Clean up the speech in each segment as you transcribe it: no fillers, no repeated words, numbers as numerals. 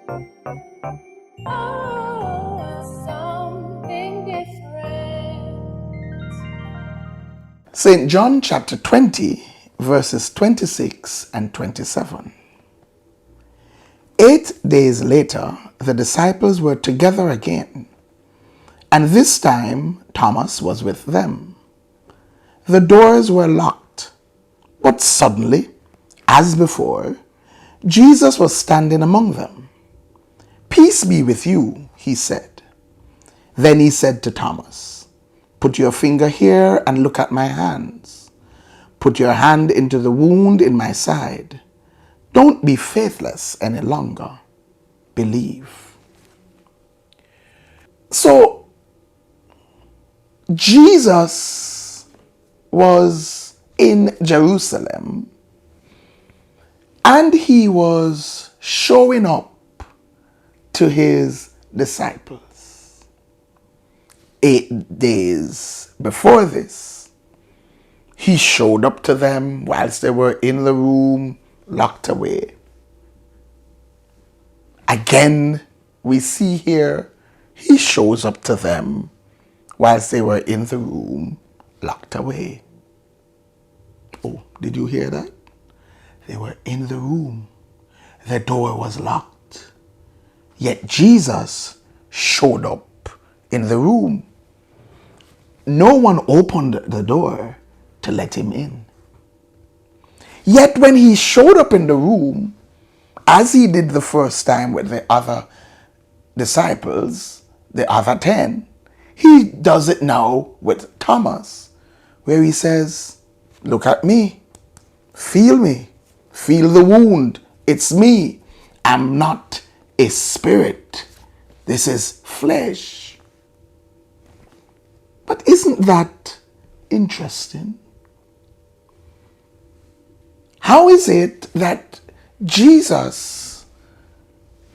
Something different. St. John chapter 20, verses 26 and 27. 8 days later, the disciples were together again, and this time Thomas was with them. The doors were locked, but suddenly, as before, Jesus was standing among them. "Peace be with you," he said. Then he said to Thomas, "Put your finger here and look at my hands. Put your hand into the wound in my side. Don't be faithless any longer. Believe." So Jesus was in Jerusalem and he was showing up to his disciples. 8 days before this, he showed up to them whilst they were in the room locked away. Again, we see here, he shows up to them whilst they were in the room locked away. Oh, did you hear that? They were in the room. The door was locked. Yet Jesus showed up in the room. No one opened the door to let him in. Yet when he showed up in the room, as he did the first time with the other disciples, the other 10, he does it now with Thomas, where he says, "Look at me, feel the wound. It's me. I'm not a spirit. This is flesh." But isn't that interesting? How is it that Jesus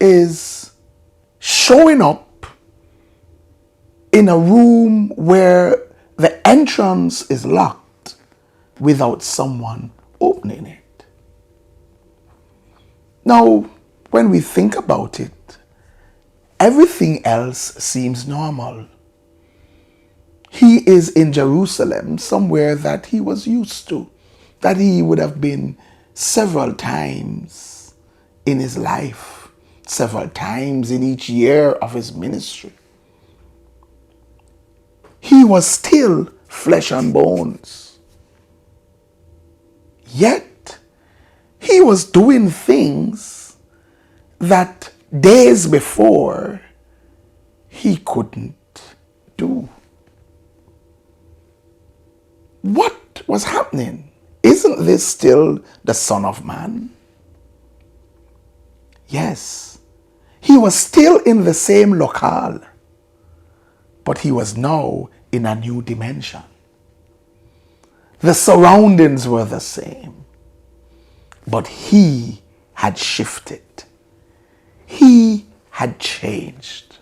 is showing up in a room where the entrance is locked without someone opening it? Now, when we think about it, everything else seems normal. He is in Jerusalem, somewhere that he was used to, that he would have been several times in his life, several times in each year of his ministry. He was still flesh and bones. Yet, he was doing things that days before he couldn't do. What was happening? Isn't this still the Son of Man? Yes, he was still in the same locale, but he was now in a new dimension. The surroundings were the same, but he had shifted. He had changed.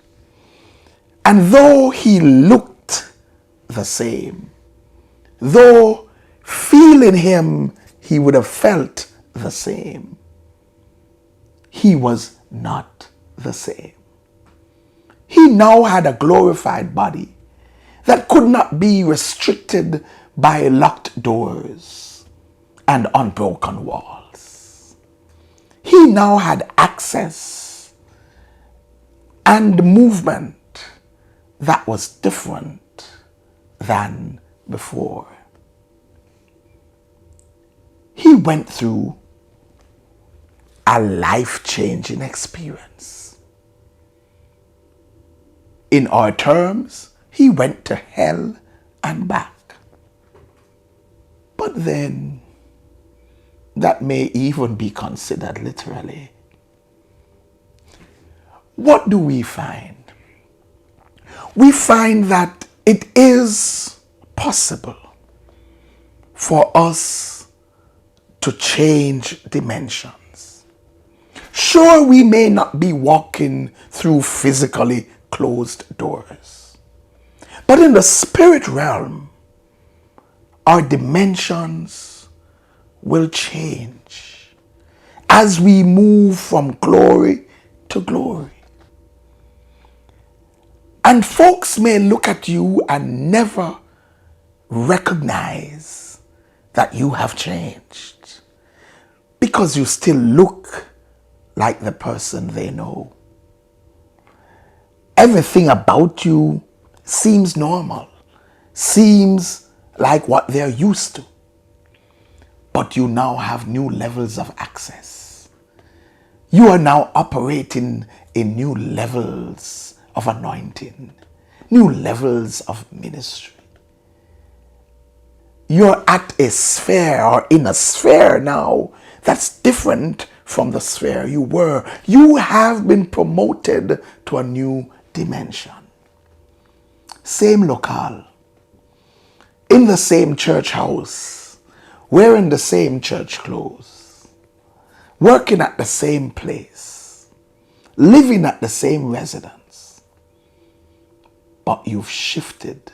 And though he looked the same, though feeling him he would have felt the same, he was not the same. He now had a glorified body that could not be restricted by locked doors and unbroken walls. He now had access and movement that was different than before. He went through a life-changing experience. In our terms, he went to hell and back. But then, that may even be considered literally. What do we find? We find that it is possible for us to change dimensions. Sure, we may not be walking through physically closed doors, but in the spirit realm, our dimensions will change as we move from glory to glory. And folks may look at you and never recognize that you have changed because you still look like the person they know. Everything about you seems normal, seems like what they're used to. But you now have new levels of access. You are now operating in new levels of anointing, new levels of ministry. You're at a sphere or in a sphere now that's different from the sphere you were. You have been promoted to a new dimension. Same locale, in the same church house, wearing the same church clothes, working at the same place, living at the same residence, but you've shifted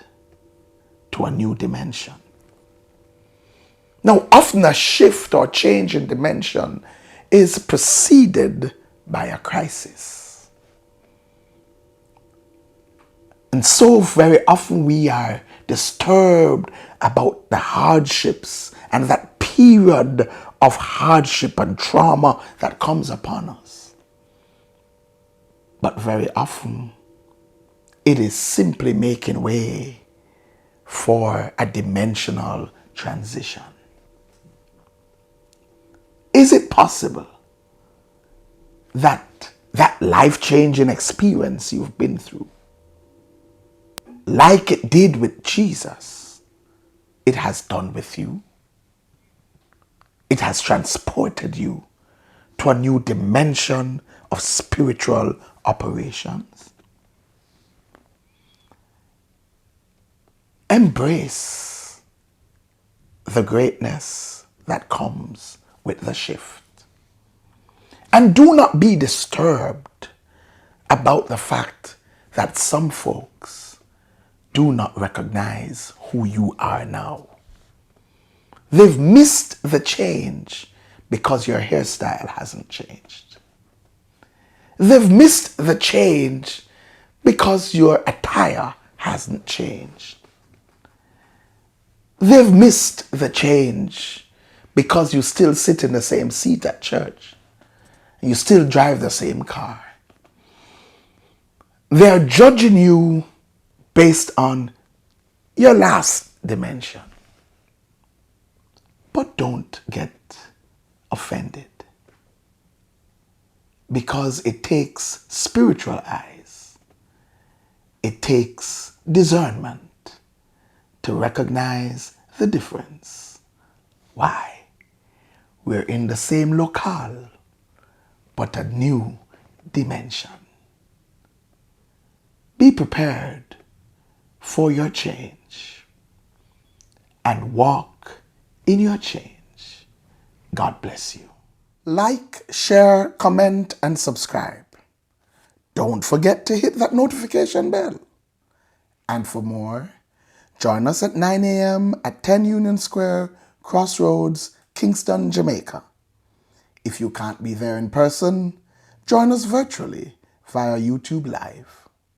to a new dimension. Now, often a shift or change in dimension is preceded by a crisis. And so very often we are disturbed about the hardships and that period of hardship and trauma that comes upon us. But very often it is simply making way for a dimensional transition. Is it possible that that life-changing experience you've been through, like it did with Jesus, it has done with you? It has transported you to a new dimension of spiritual operations. Embrace the greatness that comes with the shift. And do not be disturbed about the fact that some folks do not recognize who you are now. They've missed the change because your hairstyle hasn't changed. They've missed the change because your attire hasn't changed. They've missed the change because you still sit in the same seat at church. You still drive the same car. They're judging you based on your last dimension. But don't get offended, because it takes spiritual eyes. It takes discernment to recognize the difference. Why? We're in the same locale, but a new dimension. Be prepared for your change and walk in your change. God bless you. Like, share, comment, and subscribe. Don't forget to hit that notification bell. And for more, join us at 9 a.m. at 10 Union Square, Crossroads, Kingston, Jamaica. If you can't be there in person, join us virtually via YouTube Live.